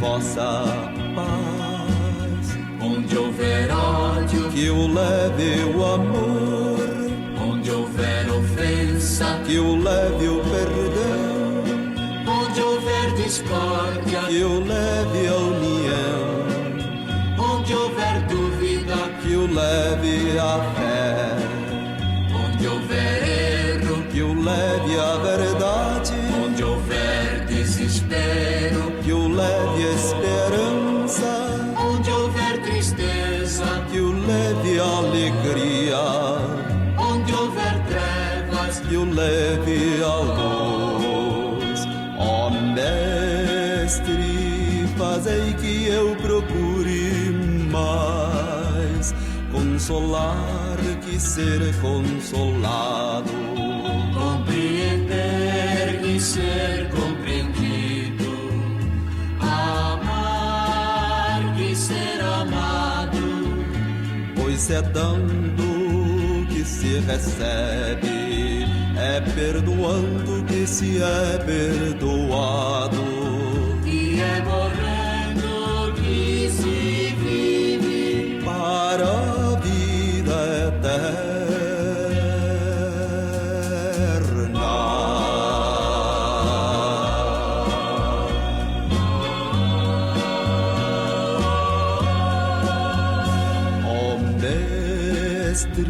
vossa paz. Onde houver ódio, que eu leve o amor. onde houver ofensa, Que eu leve o perdão. onde houver discórdia, Que eu leve a união. onde houver dúvida, Que eu leve a fé. onde houver erro, Que eu leve a verdade. onde houver desespero, Que eu leve a esperança. onde houver tristeza, Que eu leve a alegria. onde houver trevas, Que eu leve a luz. Ó Mestre, fazei que eu procure mais consolar que ser consolado. compreender e ser compreendido, amar e ser amado, Pois é dando que se recebe, é perdoando que se é perdoado. e é morrendo que se vive, Para a vida eterna. Ó Mestre,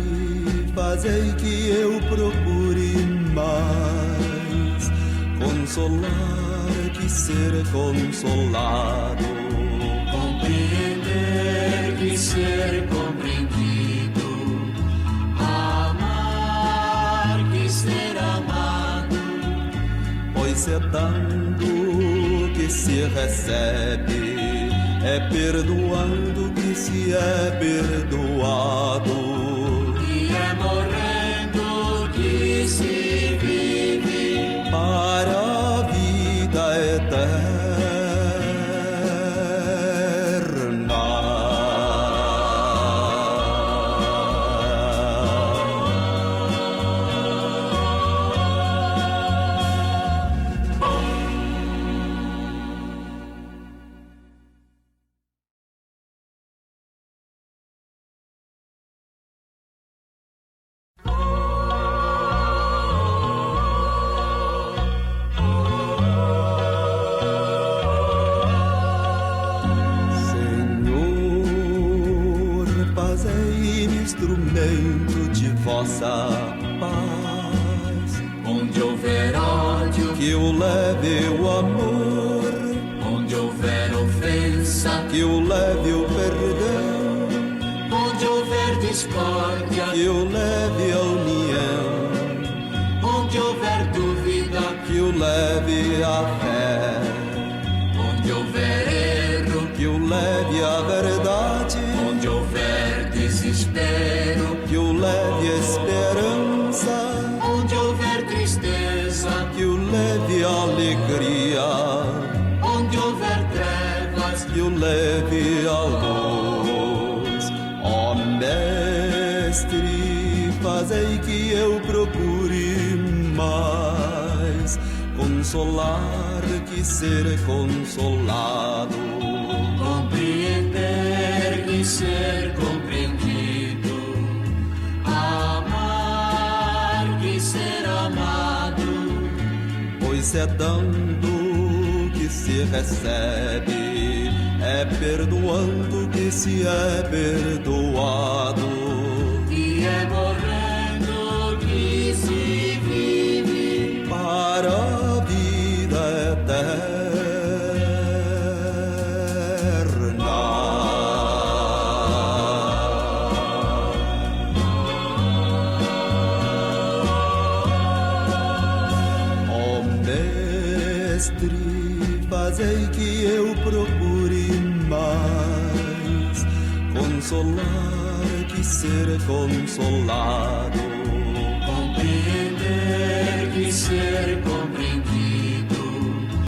fazei que eu procure mais consolar que ser consolado. compreender e ser compreendido, amar e ser amado, Pois é dando que se recebe, é perdoando que se é perdoado. e é morrendo que se vive, Para a vida eterna. Senhor, fazei-me instrumento de vossa paz. onde houver ódio, Que eu leve o amor. onde houver ofensa, Que eu leve o perdão. onde houver discórdia, Que eu leve a união. onde houver dúvida, Que eu leve a fé. onde houver erro, Que eu leve a verdade. onde houver desespero, Que eu leve a esperança. onde houver tristeza, Que eu leve a alegria. onde houver trevas, Que eu leve a luz. Ó Mestre, fazei que eu procure mais consolar que ser consolado. compreender e ser compreendido, amar e ser amado, Pois é dando que se recebe, é perdoando que se é perdoado. e é morrendo que se vive, Para a vida eterna. Ó Mestre, fazei que eu procure mais consolar que ser consolado. compreender e ser compreendido,